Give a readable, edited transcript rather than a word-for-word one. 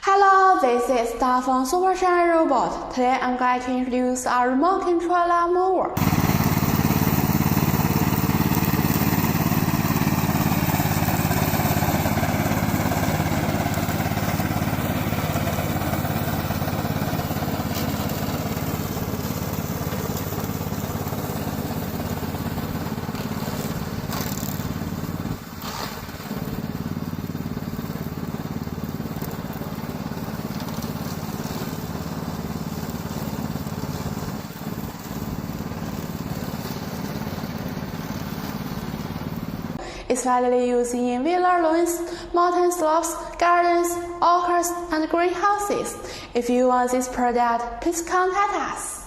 Hello, this is The from SUPERSHINE Robot. Today I'm going to introduce our remote controller mower. It's widely used in villa lawns, mountain slopes, gardens, orchards, and greenhouses. If you want this product, please contact us.